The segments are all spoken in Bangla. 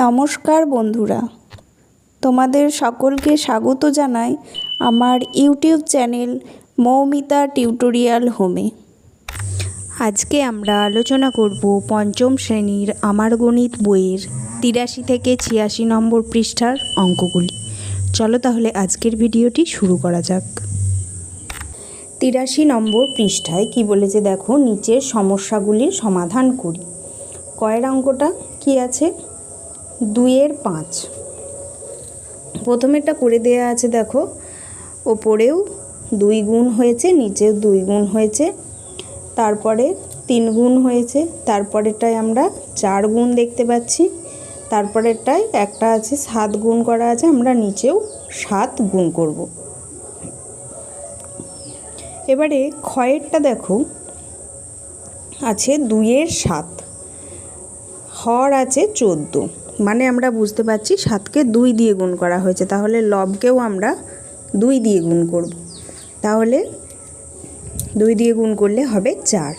নমস্কার বন্ধুরা, তোমাদের সকলকে স্বাগত জানাই আমার ইউটিউব চ্যানেল মৌমিতা টিউটোরিয়াল হোমে। আজকে আমরা আলোচনা করব পঞ্চম শ্রেণীর আমার গণিত বইয়ের ৮৩ থেকে ৮৬ নম্বর পৃষ্ঠার অঙ্কগুলি। চলো তাহলে আজকের ভিডিওটি শুরু করা যাক। ৮৩ নম্বর পৃষ্ঠায় কি বলেছে দেখো, নিচের সমস্যাগুলির সমাধান করি। কয়ের অঙ্কটা কি আছে? 2-এর 5। প্রথমেরটা করে দেয়া আছে দেখো, ওপরেও 2 গুণ হয়েছে, নিচেও 2 গুণ হয়েছে, তারপরে 3 গুণ হয়েছে, তারপরেরটায় আমরা 4 গুণ দেখতে পাচ্ছি, তারপরেরটায় একটা আছে 7 গুণ করা আছে, আমরা নিচেও 7 গুণ করব। এবারে ক্ষয়েরটা দেখো আছে 2-এর 7, হর আছে 14, মানে আমরা বুঝতে পারছি 7কে 2 দিয়ে গুণ করা হয়েছে, তাহলে লবকেও আমরা 2 দিয়ে গুণ করব। তাহলে 2 দিয়ে গুণ করলে হবে 4।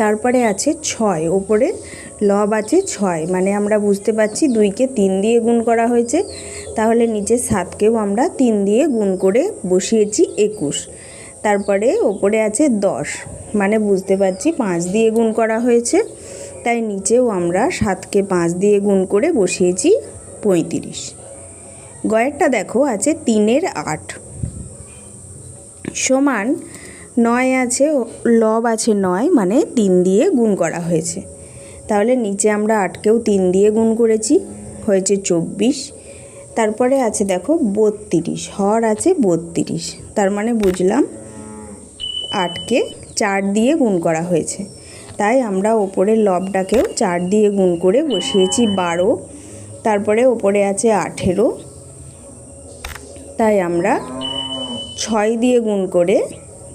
তারপরে আছে 6, ওপরে লব আছে 6, মানে আমরা বুঝতে পারছি 2কে 3 দিয়ে গুণ করা হয়েছে, তাহলে নিচে 7কেও আমরা 3 দিয়ে গুণ করে বসিয়েছি 21। তারপরে ওপরে আছে 10, মানে বুঝতে পারছি 5 দিয়ে গুণ করা হয়েছে, তাই নিচেও আমরা 7কে 5 দিয়ে গুণ করে বসিয়েছি 35। গয়েরটা দেখো আছে 3-এর 8 সমান 9 আছে, লব আছে 9, মানে 3 দিয়ে গুণ করা হয়েছে, তাহলে নিচে আমরা 8কেও 3 দিয়ে গুণ করেছি, হয়েছে 24। তারপরে আছে দেখো 32, হর আছে 32, তার মানে বুঝলাম 8কে 4 দিয়ে গুণ করা হয়েছে, তাই আমরা ওপরের লবটাকেও 4 দিয়ে গুণ করে বসিয়েছি 12। তারপরে ওপরে আছে 18, তাই আমরা 6 দিয়ে গুণ করে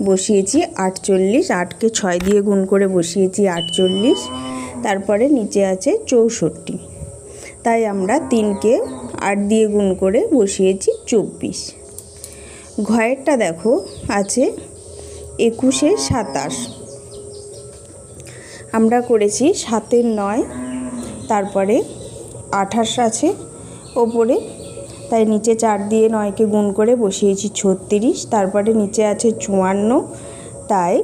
বসিয়েছি 48, 8কে 6 দিয়ে গুণ করে বসিয়েছি 48। তারপরে নিচে আছে 64, তাই আমরা 3কে 8 দিয়ে গুণ করে বসিয়েছি 24। ঘয়েরটা দেখো আছে 21-এর 27, আমরা করেছি 7-এর 9, তারপরে 28 আছে ওপরে, তাই নিচে 4 দিয়ে 9কে গুণ করে বসিয়েছি 36। তারপরে নিচে আছে 54, তাই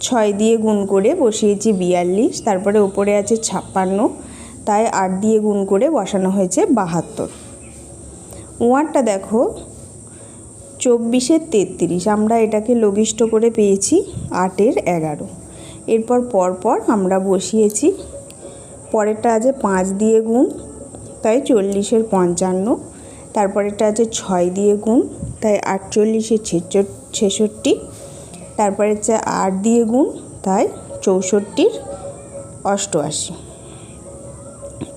6 দিয়ে গুণ করে বসিয়েছি 42। তারপরে ওপরে আছে 56, তাই 8 দিয়ে গুণ করে বসানো হয়েছে 72। ওয়ারটা দেখো 24-এর 33, আমরা এটাকে লঘিষ্ঠ করে পেয়েছি 8-এর 11। এরপর পরপর আমরা বসিয়েছি, পরেরটা আছে 5 দিয়ে গুণ, তাই 40-এর 55। তারপরেরটা আছে 6 দিয়ে গুণ, তাই 48-এর 66। তারপরে হচ্ছে 8 দিয়ে গুণ, তাই 64-এর 88।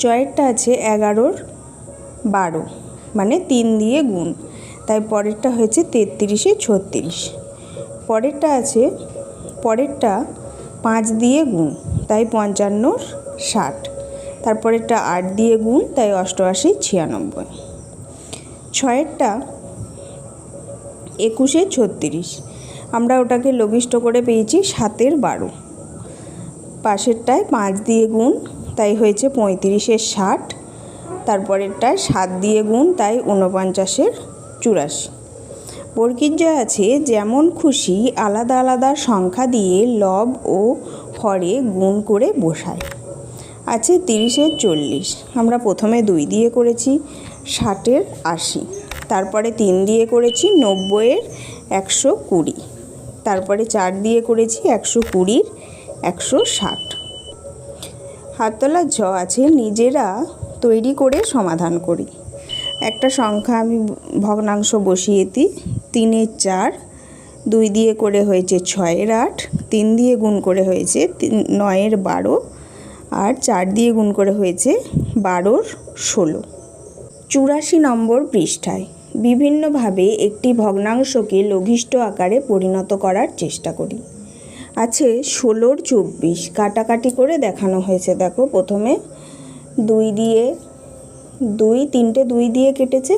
চয়েরটা আছে 11-এর 12, মানে 3 দিয়ে গুণ, তাই পরেরটা হয়েছে 33-এ 36। পরেরটা 5 দিয়ে গুণ, তাই 55-এর 60। তারপরেরটা 8 দিয়ে গুণ, তাই 88 96। ছয়েরটা 21-এ 36, আমরা ওটাকে লঘিষ্ঠ করে পেয়েছি 7-এর 12। পাশেরটায় 5 দিয়ে গুণ, তাই হয়েছে 35-এর 60। তারপরেরটায় 7 দিয়ে গুণ, তাই 49-এর 84। বর্গীয় আছে যেমন খুশি আলাদা আলাদা সংখ্যা দিয়ে লব ও হরে গুণ করে বসায়। আছে 30-এর 40, আমরা প্রথমে 2 দিয়ে করেছি 60-এর 80, তারপরে 3 দিয়ে করেছি 90-এর 120, তারপরে 4 দিয়ে করেছি 120-এর 160। হাততলা ঝ আছে নিজেরা তৈরি করে সমাধান করি। একটা সংখ্যা আমি ভগ্নাংশ বসিয়ে দিই, 3-এর 4, 2 দিয়ে করে হয়েছে 6-এর 8, 3 দিয়ে গুণ করে হয়েছে 9-এর 12, আর 4 দিয়ে গুণ করে হয়েছে 12-এর 16। 84 নম্বর পৃষ্ঠায় বিভিন্নভাবে একটি ভগ্নাংশকে লঘিষ্ঠ আকারে পরিণত করার চেষ্টা করি। আছে 16-এর 24, কাটাকাটি করে দেখানো হয়েছে। দেখো প্রথমে 2 দিয়ে 3টে 2 দিয়ে কেটেছে,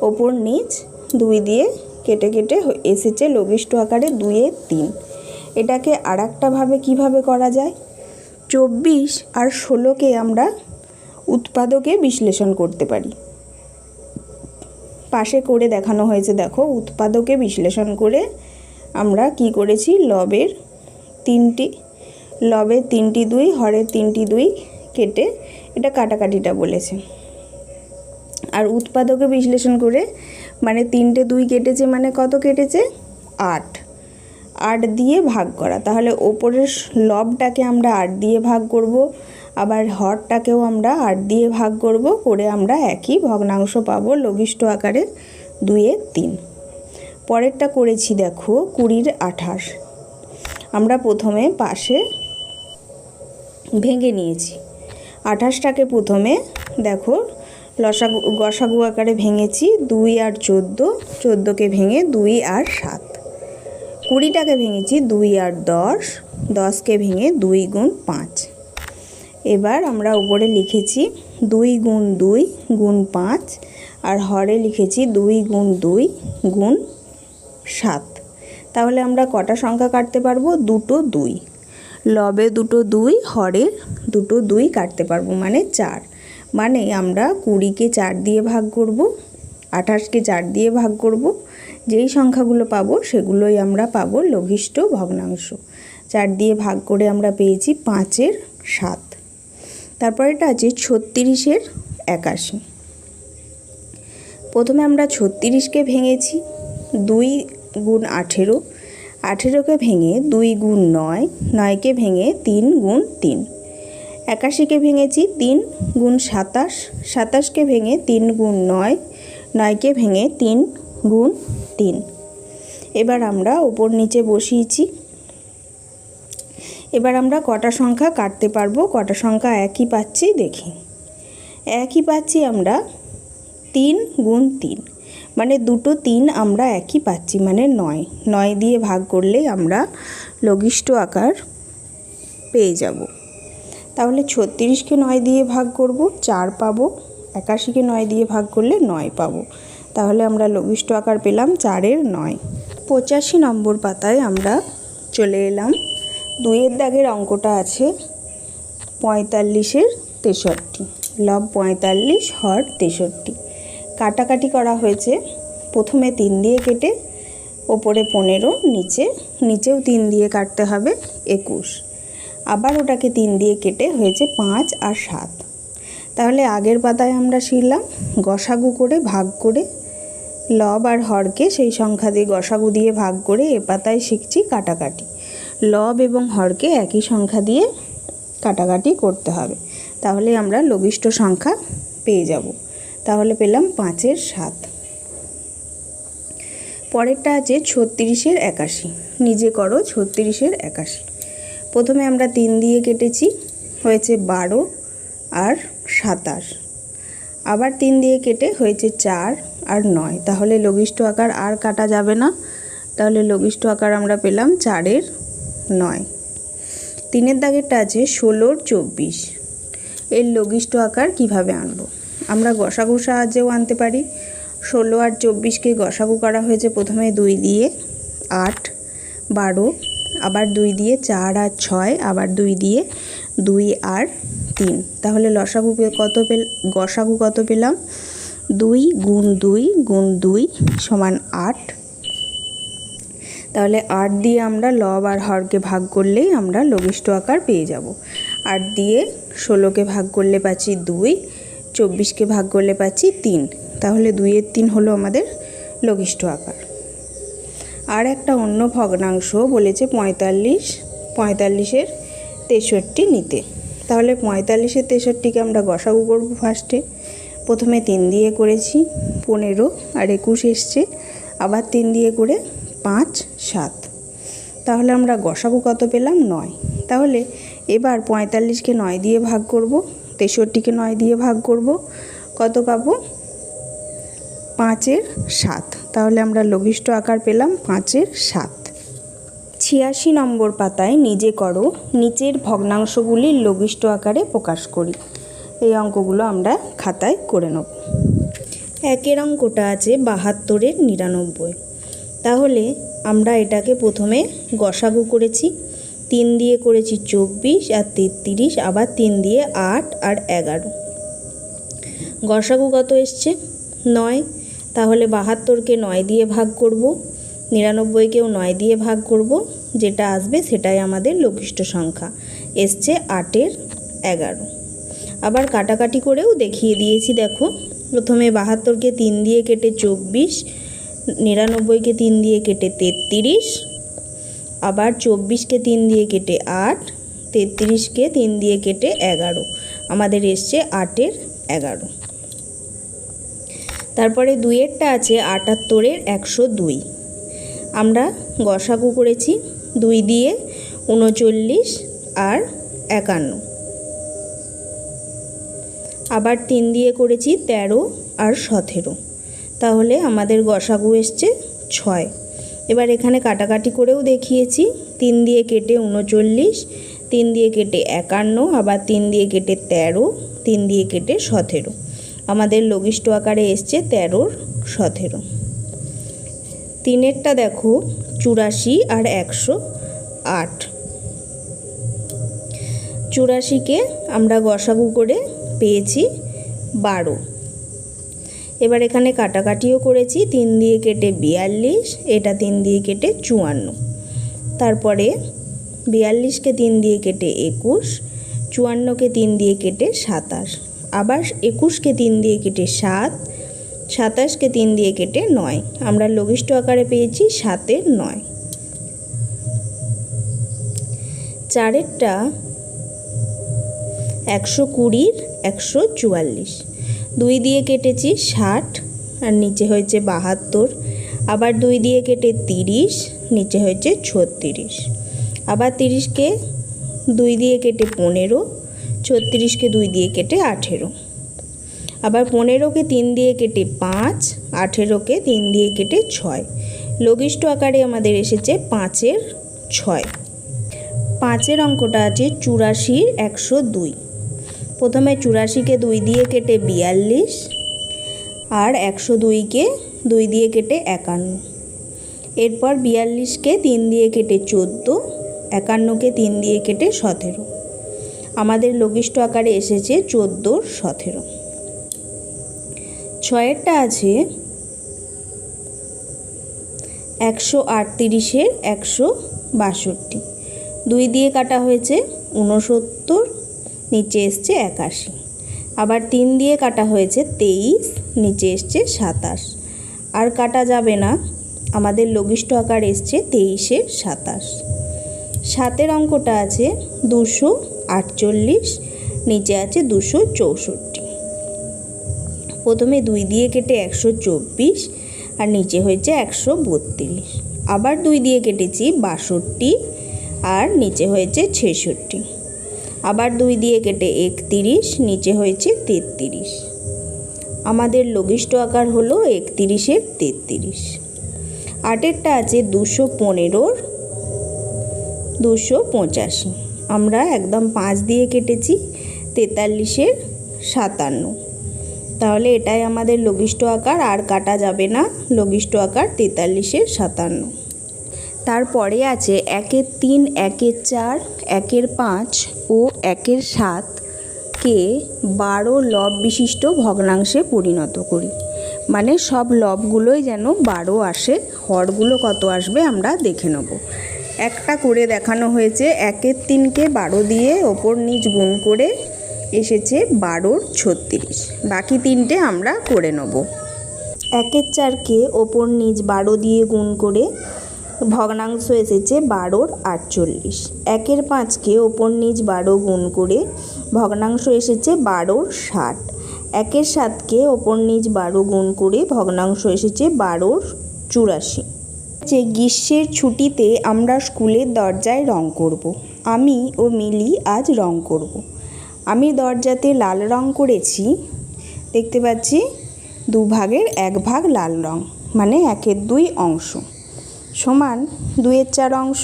ওপর নিচ 2 দিয়ে কেটে কেটে এসেছে লঘিষ্ঠ আকারে 2-এর 3। এটাকে আরেকটাভাবে কিভাবে করা যায়, 24 আর 16কে আমরা উৎপাদকে বিশ্লেষণ করতে পারি। পাশে করে দেখানো হয়েছে, দেখো উৎপাদকে বিশ্লেষণ করে আমরা কি করেছি, লবের 3টি 2, হরের 3টি 2 কেটে এটা কাটাকাটিটা বলেছে। আর উৎপাদকে বিশ্লেষণ করে মানে 3টে 2 কেটেছে মানে কত কেটেছে, 8 দিয়ে ভাগ করা। তাহলে ওপরের লবটাকে আমরা 8 দিয়ে ভাগ করব, আবার হরটাকেও আমরা 8 দিয়ে ভাগ করব, করে আমরা একই ভগ্নাংশ পাবো লঘিষ্ঠ আকারে 2/3। পরেরটা করেছি দেখো 20 এর 28। আমরা প্রথমে পাশে ভেঙে নিয়েছি 28টাকে, প্রথমে দেখো গসাগু আকারে ভেঙেছি 2 আর 14, 14কে ভেঙে 2 আর 7, 20টাকে ভেঙেছি 2 আর 10, 10কে ভেঙে 2 গুণ 5। এবার আমরা উপরে লিখেছি 2 গুণ 2 গুণ 5, আর হরে লিখেছি 2 গুণ 2 গুণ 7। তাহলে আমরা কটা সংখ্যা কাটতে পারবো, 2টো 2। লবে 2টো 2, হরে 2টো 2 কাটতে পারবো, মানে 4। মানে আমরা 20কে 4 দিয়ে ভাগ করব, 28কে 4 দিয়ে ভাগ করব, যেই সংখ্যাগুলো পাবো সেগুলোই আমরা পাবো লঘিষ্ঠ ভগ্নাংশ। 4 দিয়ে ভাগ করে আমরা পেয়েছি 5 এর 7। তারপর এটা আছে 36 এর 81। প্রথমে আমরা 36কে ভেঙেছি 2 গুণ 18, 18কে ভেঙে 2 গুণ 9, 9কে ভেঙে 3 গুণ 3। 81কে ভেঙেছি 3 গুণ 27, 27কে ভেঙে 3 গুণ 9, 9কে ভেঙে 3 গুণ 3। এবার আমরা ওপর নিচে বসিয়েছি। এবার আমরা কটা সংখ্যা কাটতে পারবো, কটা সংখ্যা একই পাচ্ছি দেখি। একই পাচ্ছি আমরা 3 গুণ 3, মানে 2টো 3 আমরা একই পাচ্ছি, মানে 9। 9 দিয়ে ভাগ করলেই আমরা লঘিষ্ঠ আকার পেয়ে যাব। তাহলে 36কে 9 দিয়ে ভাগ করব, 4 পাবো। 81কে 9 দিয়ে ভাগ করলে 9 পাবো। তাহলে আমরা লঘিষ্ঠ আকার পেলাম 4 এর 9। 85 নম্বর পাতায় আমরা চলে এলাম। 2 এর দাগের অঙ্কটা আছে 45 এর 63, লব 45, হর 63। কাটাকাটি করা হয়েছে, প্রথমে 3 দিয়ে কেটে ওপরে 15, নিচেও 3 দিয়ে কাটতে হবে 21। আবার ওটাকে 3 দিয়ে কেটে হয়েছে 5 আর 7। তাহলে আগের পাতায় আমরা শিখলাম গসাগু করে ভাগ করে, লব আর হরকে সেই সংখ্যা দিয়ে গসাগু দিয়ে ভাগ করে। এ পাতায় শিখছি কাটাকাটি, লব এবং হরকে একই সংখ্যা দিয়ে কাটাকাটি করতে হবে, তাহলে আমরা লঘিষ্ঠ সংখ্যা পেয়ে যাব। তাহলে পেলাম 5 এর 7। পরেরটা আছে 36 এর 81। নিজে করো 36 এর 81। প্রথমে আমরা 3 দিয়ে কেটেছি, হয়েছে 12 আর 27। আবার 3 দিয়ে কেটে হয়েছে 4 আর 9। তাহলে লঘিষ্ঠ আকার আর কাটা যাবে না, তাহলে লঘিষ্ঠ আকার আমরা পেলাম 4 এর 9। 3 এর দাগেরটা আছে 16 আর 24। এর লঘিষ্ঠ আকার কিভাবে আনবো, আমরা গসাগুর সাহায্যেও আনতে পারি। 16 আর 24কে গসাগু করা হয়েছে প্রথমে 2 দিয়ে 8, 12, আবার 2 দিয়ে 4 আর 6, আবার 2 দিয়ে 2 আর 3। তাহলে গসাগু কত পেলাম, 2 গুণ 2 গুণ 2 সমান 8। তাহলে 8 দিয়ে আমরা লব আর হরকে ভাগ করলেই আমরা লঘিষ্ঠ আকার পেয়ে যাব। 8 দিয়ে 16কে ভাগ করলে পাচ্ছি 2, 24কে ভাগ করলে পাচ্ছি 3। তাহলে 2 এর 3 হলো আমাদের লঘিষ্ঠ আকার। আর একটা অন্য ভগ্নাংশ বলেছে 45, 45 এর 63 নিতে। তাহলে 45 এর 63কে আমরা গসাগু করব ফার্স্টে। প্রথমে 3 দিয়ে করেছি, 15 আর 21 এসছে, আবার 3 দিয়ে করে 5, 7। তাহলে আমরা গসাগু কত পেলাম, 9। তাহলে এবার 45কে 9 দিয়ে ভাগ করব, 63কে 9 দিয়ে ভাগ করব, কত পাবো, 5 এর 7। তাহলে আমরা লঘিষ্ঠ আকার পেলাম 5 এর 7। 86 নম্বর পাতায় নিজে করো নিচের ভগ্নাংশগুলির লঘিষ্ঠ আকারে প্রকাশ করি। এই অঙ্কগুলো আমরা খাতায় করে নেব। 1 অঙ্কটা আছে 72 এর 99। তাহলে আমরা এটাকে প্রথমে গসাগু করেছি, 3 দিয়ে করেছি 24 আর 33, আবার 3 দিয়ে 8 আর 11। গসাগু কত এসছে? 9। তাহলে 72কে 9 দিয়ে ভাগ করব, 99কেও 9 দিয়ে ভাগ করব, যেটা আসবে সেটাই আমাদের লঘিষ্ঠ সংখ্যা। এসছে 8-এর 11। আবার কাটাকাটি করেও দেখিয়ে দিয়েছি। দেখো, প্রথমে 72কে 3 দিয়ে কেটে 24, 99কে 3 দিয়ে কেটে 33, আবার 24কে 3 দিয়ে কেটে 8, 33কে 3 দিয়ে কেটে 11। আমাদের এসছে 8-এর 11। তারপরে 2-এরটা আছে 78-এর 102। আমরা গসাগু করেছি 2 দিয়ে 39 আর 51, আবার 3 দিয়ে করেছি 13 আর 17। তাহলে আমাদের গসাগু এসছে 6। এবার এখানে কাটাকাটি করেও দেখিয়েছি। 3 দিয়ে কেটে 39, 3 দিয়ে কেটে 51, আবার 3 দিয়ে কেটে 13, 3 দিয়ে কেটে 17। আমাদের লঘিষ্ঠ আকারে এসছে 13-র 17। 3-এরটা দেখো 84 আর 108। 84কে আমরা গসাগু করে পেয়েছি 12। এবার এখানে কাটাকাটিও করেছি। 3 দিয়ে কেটে 42, এটা 3 দিয়ে কেটে 54। তারপরে 42কে 3 দিয়ে কেটে 21, 54কে 3 দিয়ে কেটে 27, আবার 21কে 3 দিয়ে কেটে 7, 27কে 3 দিয়ে কেটে 9। আমরা লঘিষ্ঠ আকারে পেয়েছি 7-এর 9। 4-এরটা 120-র 144। 2 দিয়ে কেটেছি 60 আর নিচে হয়েছে 72, আবার 2 দিয়ে কেটে 30, নিচে হয়েছে 36, আবার 30কে 2 দিয়ে কেটে 15, 36কে 2 দিয়ে কেটে 18, আবার 15কে 3 দিয়ে কেটে 5, 18কে 3 দিয়ে কেটে 6। লঘিষ্ঠ আকারে আমাদের এসেছে 5-এর 6। 5-এর অঙ্কটা আছে 84-র 102। প্রথমে 84কে 2 দিয়ে কেটে 42 আর 102কে 2 দিয়ে কেটে 51। এরপর 42কে 3 দিয়ে কেটে 14, 51কে 3 দিয়ে কেটে 17। আমাদের লঘিষ্ঠ আকারে এসেছে 14-র 17। 6-এরটা আছে 138-এর 162। 2 দিয়ে কাটা হয়েছে 69, নিচে এসছে 81, আবার 3 দিয়ে কাটা হয়েছে 23, নিচে এসছে 27। আর কাটা যাবে না, আমাদের লঘিষ্ঠ আকার এসছে 23-এর 27। 7-এর অঙ্কটা আছে 248, নিচে আছে 264। প্রথমে 2 দিয়ে কেটে 124 আর নিচে হয়েছে 132, আবার 2 দিয়ে কেটেছি 62 আর নিচে হয়েছে 66, আবার 2 দিয়ে কেটে 31, নিচে হয়েছে 33। আমাদের লঘিষ্ঠ আকার হলো 31-এর 33। 8-এরটা আছে 215-র 285। আমরা একদম 5 দিয়ে কেটেছি 43-এর 57। তাহলে এটাই আমাদের লঘিষ্ঠ আকার, আর কাটা যাবে না। লঘিষ্ঠ আকার 43-এর 57। তারপরে আছে 1-এর 3, 1-এর 4, 1-এর 5 ও 1-এর 7কে 12 লব বিশিষ্ট ভগ্নাংশে পরিণত করি। মানে সব লবগুলোই যেন 12 আসে। হরগুলো কত আসবে আমরা দেখে নেব। একটা করে দেখানো হয়েছে। 1-এর 3কে 12 দিয়ে ওপর নিচ গুণ করে এসেছে 12-র 36। বাকি 3টে আমরা করে নেব। 1-এর 4কে ওপর নিচ 12 দিয়ে গুণ করে ভগ্নাংশ এসেছে 12-র 48। 1-এর 5কে ওপর নিচ 12 গুণ করে ভগ্নাংশ এসেছে 12-র 60। 1-এর 7কে ওপর নিচ 12 গুণ করে ভগ্নাংশ এসেছে 12-র 84। গ্রীষ্মের ছুটিতে আমরা স্কুলের দরজায় রং করব। আমি ও মিলি আজ রং করব। আমি দরজাতে লাল রং করেছি, দেখতে পাচ্ছি 2 ভাগের 1 ভাগ লাল রং, মানে 1-এর 2 অংশ সমান 2-এর 4 অংশ।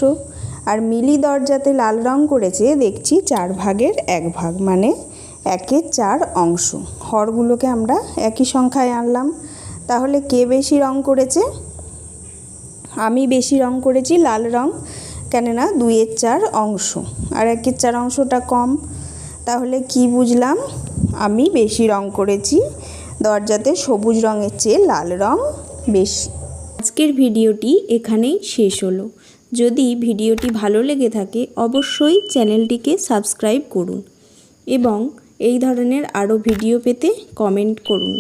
আর মিলি দরজাতে লাল রং করেছে, দেখছি 4 ভাগের 1 ভাগ, মানে 1-এর 4 অংশ। হরগুলোকে আমরা একই সংখ্যায় আনলাম। তাহলে কে বেশি রং করেছে? আমি বেশি রং করেছি লাল রং, কেননা 2/4 অংশ আর 1/4 অংশটা কম। তাহলে কি বুঝলাম? আমি বেশি রং করেছি, দরজাতে সবুজ রঙের চেয়ে লাল রং বেশি। আজকের ভিডিওটি এখানেই শেষ হলো। যদি ভিডিওটি ভালো লেগে থাকে অবশ্যই চ্যানেলটিকে সাবস্ক্রাইব করুন এবং এই ধরনের আরও ভিডিও পেতে কমেন্ট করুন।